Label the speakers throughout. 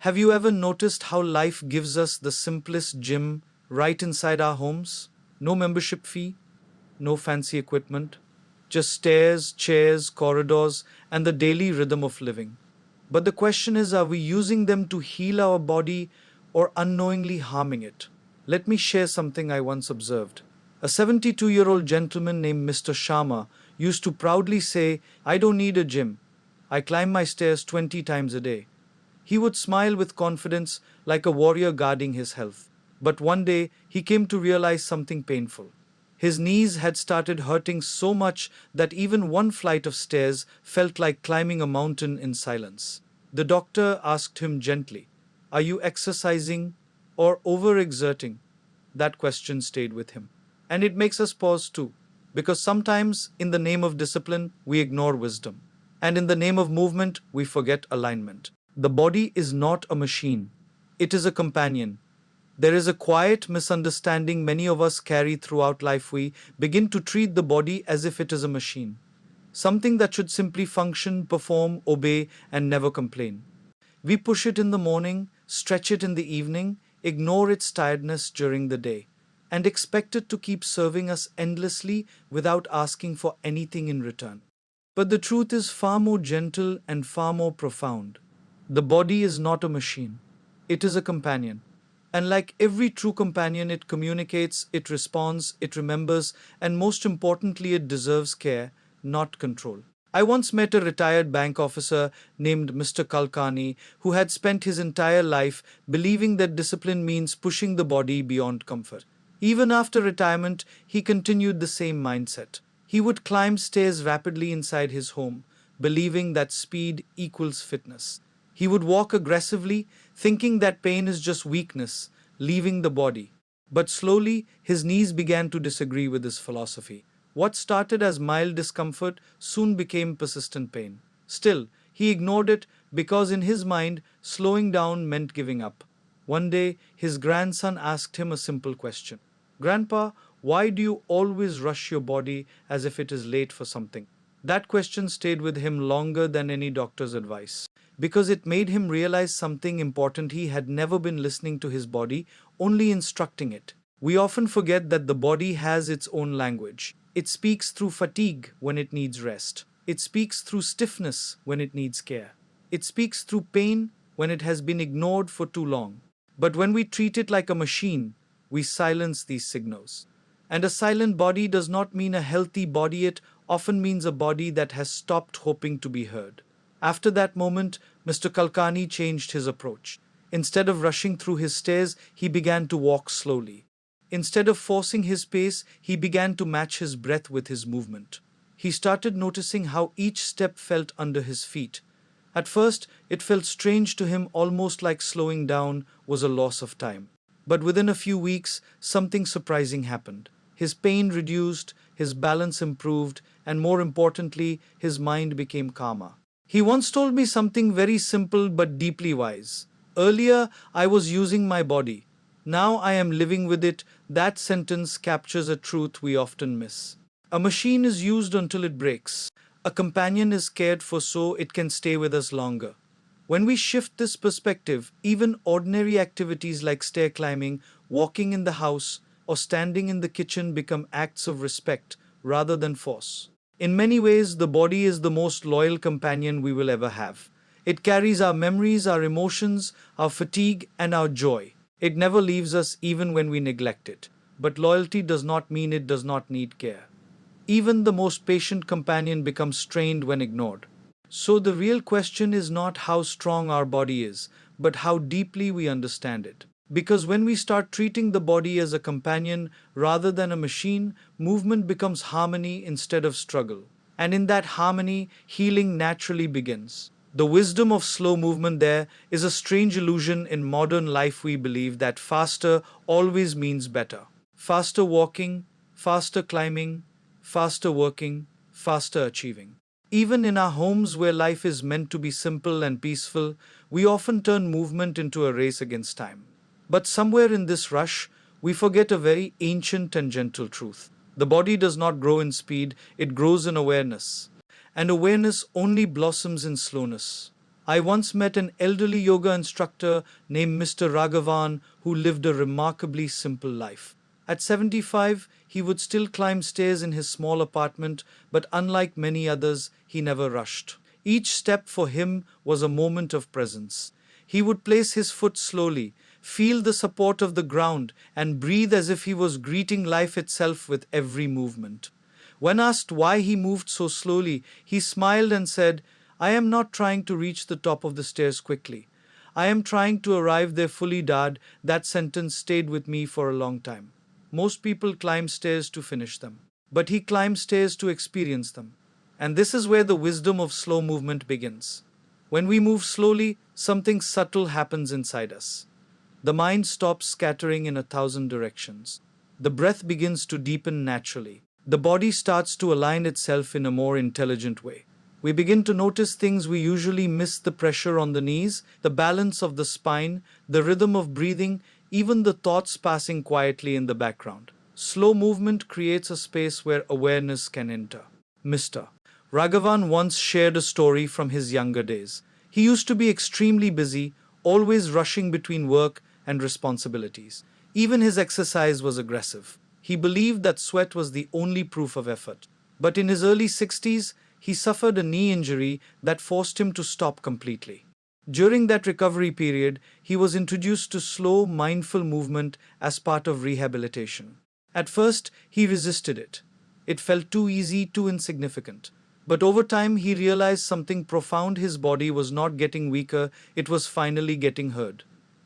Speaker 1: Have you ever noticed how life gives us the simplest gym right inside our homes? No membership fee, no fancy equipment, just stairs, chairs, corridors, and the daily rhythm of living. But the question is, are we using them to heal our body or unknowingly harming it? Let me share something I once observed. A 72-year-old gentleman named Mr. Sharma used to proudly say, "I don't need a gym. I climb my stairs 20 times a day." He would smile with confidence like a warrior guarding his health. But one day he came to realize something painful. His knees had started hurting so much that even one flight of stairs felt like climbing a mountain in silence. The doctor asked him gently, "Are you exercising or overexerting?" That question stayed with him. And it makes us pause too, because sometimes in the name of discipline, we ignore wisdom. And in the name of movement, we forget alignment. The body is not a machine, it is a companion. There is a quiet misunderstanding many of us carry throughout life. We begin to treat the body as if it is a machine, something that should simply function, perform, obey, and never complain. We push it in the morning, stretch it in the evening, ignore its tiredness during the day, and expect it to keep serving us endlessly without asking for anything in return. But the truth is far more gentle and far more profound. The body is not a machine, it is a companion. And like every true companion, it communicates, it responds, it remembers, and most importantly, it deserves care, not control. I once met a retired bank officer named Mr. Kalkani who had spent his entire life believing that discipline means pushing the body beyond comfort. Even after retirement, he continued the same mindset. He would climb stairs rapidly inside his home, believing that speed equals fitness. He would walk aggressively, thinking that pain is just weakness, leaving the body. But slowly, his knees began to disagree with his philosophy. What started as mild discomfort soon became persistent pain. Still, he ignored it because in his mind, slowing down meant giving up. One day, his grandson asked him a simple question. "Grandpa, why do you always rush your body as if it is late for something?" That question stayed with him longer than any doctor's advice, because it made him realize something important. He had never been listening to his body, only instructing it. We often forget that the body has its own language. It speaks through fatigue when it needs rest. It speaks through stiffness when it needs care. It speaks through pain when it has been ignored for too long. But when we treat it like a machine, we silence these signals. And a silent body does not mean a healthy body, it often means a body that has stopped hoping to be heard. After that moment, Mr. Kalkani changed his approach. Instead of rushing through his stairs, he began to walk slowly. Instead of forcing his pace, he began to match his breath with his movement. He started noticing how each step felt under his feet. At first, it felt strange to him, almost like slowing down was a loss of time. But within a few weeks, something surprising happened. His pain reduced, his balance improved, and more importantly, his mind became calmer. He once told me something very simple but deeply wise. "Earlier, I was using my body. Now I am living with it." That sentence captures a truth we often miss. A machine is used until it breaks. A companion is cared for so it can stay with us longer. When we shift this perspective, even ordinary activities like stair climbing, walking in the house, or standing in the kitchen become acts of respect rather than force. In many ways, the body is the most loyal companion we will ever have. It carries our memories, our emotions, our fatigue, and our joy. It never leaves us even when we neglect it. But loyalty does not mean it does not need care. Even the most patient companion becomes strained when ignored. So the real question is not how strong our body is, but how deeply we understand it. Because when we start treating the body as a companion rather than a machine, movement becomes harmony instead of struggle. And in that harmony, healing naturally begins. The wisdom of slow movement there is a strange illusion in modern life. We believe that faster always means better. Faster walking, faster climbing, faster working, faster achieving. Even in our homes where life is meant to be simple and peaceful, we often turn movement into a race against time. But somewhere in this rush, we forget a very ancient and gentle truth. The body does not grow in speed, it grows in awareness. And awareness only blossoms in slowness. I once met an elderly yoga instructor named Mr. Raghavan who lived a remarkably simple life. At 75, he would still climb stairs in his small apartment, but unlike many others, he never rushed. Each step for him was a moment of presence. He would place his foot slowly, feel the support of the ground, and breathe as if he was greeting life itself with every movement. When asked why he moved so slowly, he smiled and said, I am not trying to reach the top of the stairs quickly. I am trying to arrive there fully, Dad. That sentence stayed with me for a long time. Most people climb stairs to finish them, but he climbed stairs to experience them. And this is where the wisdom of slow movement begins. When we move slowly, something subtle happens inside us. The mind stops scattering in 1,000 directions. The breath begins to deepen naturally. The body starts to align itself in a more intelligent way. We begin to notice things we usually miss: the pressure on the knees, the balance of the spine, the rhythm of breathing, even the thoughts passing quietly in the background. Slow movement creates a space where awareness can enter. Mr. Raghavan once shared a story from his younger days. He used to be extremely busy, always rushing between work and responsibilities. Even his exercise was aggressive. He believed that sweat was the only proof of effort. But in his early 60s, he suffered a knee injury that forced him to stop completely. During that recovery period, he was introduced to slow, mindful movement as part of rehabilitation. At first, he resisted it. It felt too easy, too insignificant. But over time, he realized something profound: his body was not getting weaker, it was finally getting heard.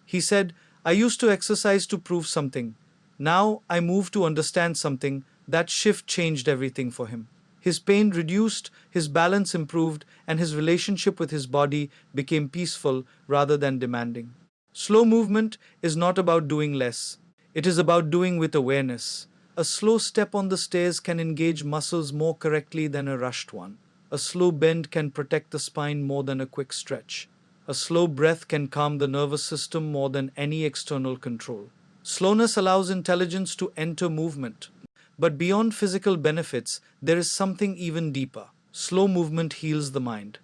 Speaker 1: He said, I used to exercise to prove something. Now I move to understand something. That shift changed everything for him. His pain reduced, his balance improved, and his relationship with his body became peaceful rather than demanding. Slow movement is not about doing less, it is about doing with awareness. A slow step on the stairs can engage muscles more correctly than a rushed one. A slow bend can protect the spine more than a quick stretch. A slow breath can calm the nervous system more than any external control. Slowness allows intelligence to enter movement. But beyond physical benefits, there is something even deeper. Slow movement heals the mind.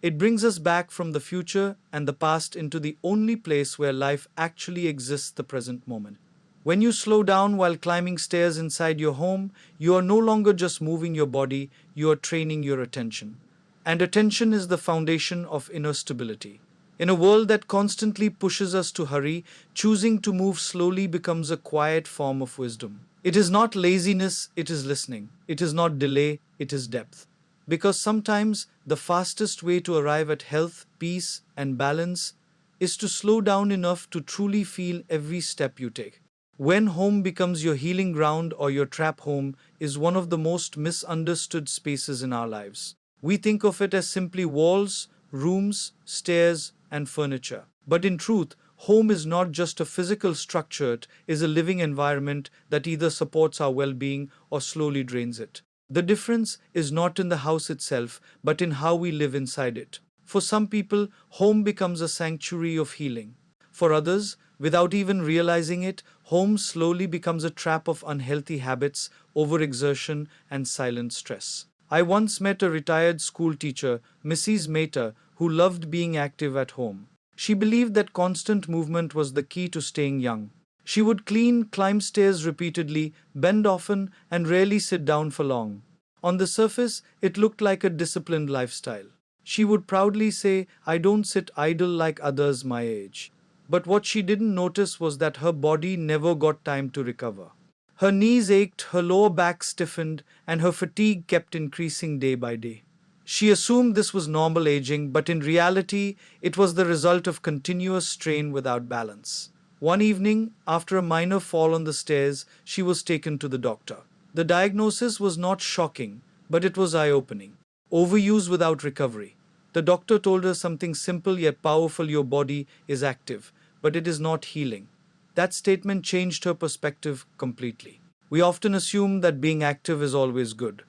Speaker 1: It brings us back from the future and the past into the only place where life actually exists: the present moment. When you slow down while climbing stairs inside your home, you are no longer just moving your body, you are training your attention. And attention is the foundation of inner stability. In a world that constantly pushes us to hurry, choosing to move slowly becomes a quiet form of wisdom. It is not laziness, it is listening. It is not delay, it is depth. Because sometimes the fastest way to arrive at health, peace, and balance is to slow down enough to truly feel every step you take. When home becomes your healing ground or your trap, home is one of the most misunderstood spaces in our lives. We think of it as simply walls, rooms, stairs, and furniture. But in truth, home is not just a physical structure, it is a living environment that either supports our well being or slowly drains it. The difference is not in the house itself, but in how we live inside it. For some people, home becomes a sanctuary of healing. For others, without even realizing it, home slowly becomes a trap of unhealthy habits, overexertion, and silent stress. I once met a retired school teacher, Mrs. Mehta, who loved being active at home. She believed that constant movement was the key to staying young. She would clean, climb stairs repeatedly, bend often, and rarely sit down for long. On the surface, it looked like a disciplined lifestyle. She would proudly say, I don't sit idle like others my age. But what she didn't notice was that her body never got time to recover. Her knees ached, her lower back stiffened, and her fatigue kept increasing day by day. She assumed this was normal aging, but in reality, it was the result of continuous strain without balance. One evening, after a minor fall on the stairs, she was taken to the doctor. The diagnosis was not shocking, but it was eye-opening. Overuse without recovery. The doctor told her something simple yet powerful: your body is active, but it is not healing. That statement changed her perspective completely. We often assume that being active is always good.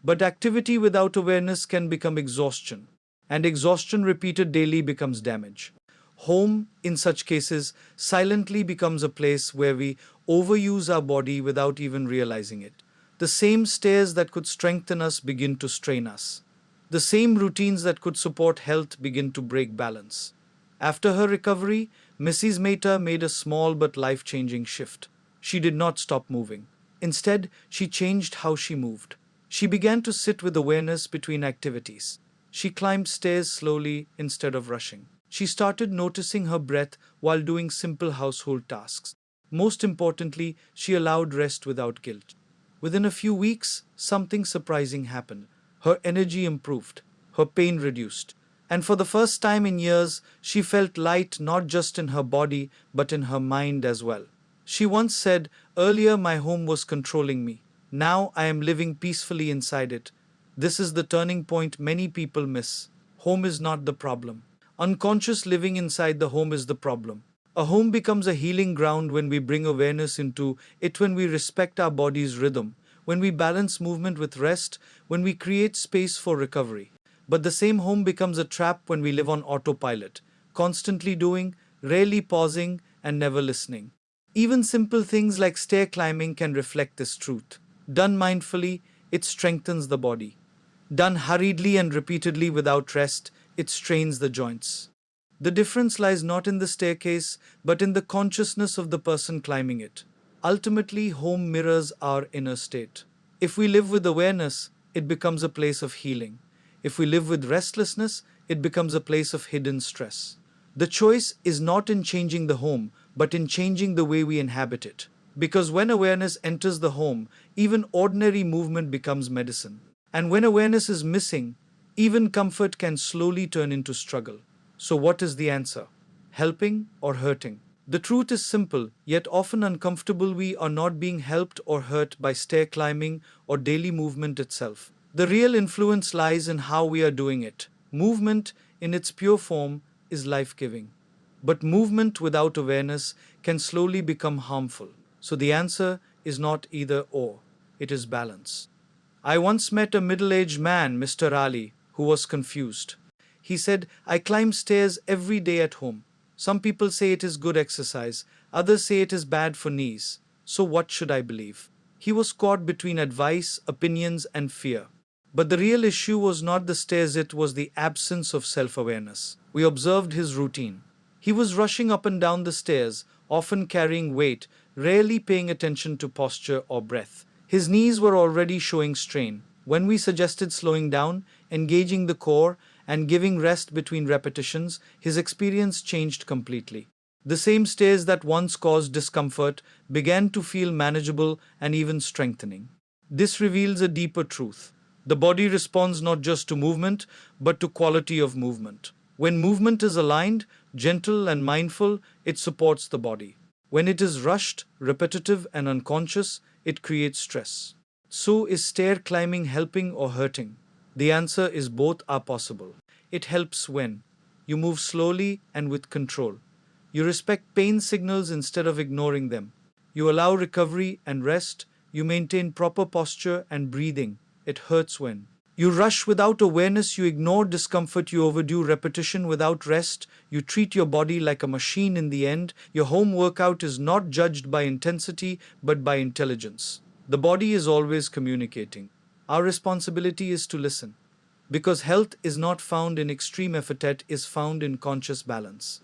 Speaker 1: But activity without awareness can become exhaustion, and exhaustion repeated daily becomes damage. Home, in such cases, silently becomes a place where we overuse our body without even realizing it. The same stairs that could strengthen us begin to strain us. The same routines that could support health begin to break balance. After her recovery, Mrs. Mehta made a small but life changing shift. She did not stop moving. Instead, she changed how she moved. She began to sit with awareness between activities. She climbed stairs slowly instead of rushing. She started noticing her breath while doing simple household tasks. Most importantly, she allowed rest without guilt. Within a few weeks, something surprising happened. Her energy improved, her pain reduced, and for the first time in years, she felt light not just in her body but in her mind as well. She once said, "Earlier my home was controlling me. Now I am living peacefully inside it." This is the turning point many people miss. Home is not the problem. Unconscious living inside the home is the problem. A home becomes a healing ground when we bring awareness into it, when we respect our body's rhythm, when we balance movement with rest, when we create space for recovery. But the same home becomes a trap when we live on autopilot, constantly doing, rarely pausing, and never listening. Even simple things like stair climbing can reflect this truth. Done mindfully, it strengthens the body. Done hurriedly and repeatedly without rest, it strains the joints. The difference lies not in the staircase, but in the consciousness of the person climbing it. Ultimately, home mirrors our inner state. If we live with awareness, it becomes a place of healing. If we live with restlessness, it becomes a place of hidden stress. The choice is not in changing the home, but in changing the way we inhabit it. Because when awareness enters the home, even ordinary movement becomes medicine. And when awareness is missing, even comfort can slowly turn into struggle. So, what is the answer? Helping or hurting? The truth is simple, yet often uncomfortable. We are not being helped or hurt by stair climbing or daily movement itself. The real influence lies in how we are doing it. Movement, in its pure form, is life giving. But movement without awareness can slowly become harmful. So, the answer is not either or, it is balance. I once met a middle aged man, Mr. Ali, who was confused. He said, "I climb stairs every day at home. Some people say it is good exercise, others say it is bad for knees. So what should I believe?" He was caught between advice, opinions, and fear. But the real issue was not the stairs, it was the absence of self awareness. We observed his routine. He was rushing up and down the stairs, often carrying weight, rarely paying attention to posture or breath. His knees were already showing strain. When we suggested slowing down, engaging the core, and giving rest between repetitions, his experience changed completely. The same stairs that once caused discomfort began to feel manageable and even strengthening. This reveals a deeper truth. The body responds not just to movement, but to quality of movement. When movement is aligned, gentle, and mindful, it supports the body. When it is rushed, repetitive, and unconscious, it creates stress. So, is stair climbing helping or hurting? The answer is both are possible. It helps when you move slowly and with control. You respect pain signals instead of ignoring them. You allow recovery and rest. You maintain proper posture and breathing. It hurts when you rush without awareness, you ignore discomfort, you overdo repetition without rest, you treat your body like a machine. In the end, your home workout is not judged by intensity but by intelligence. The body is always communicating. Our responsibility is to listen. Because health is not found in extreme effort, it is found in conscious balance.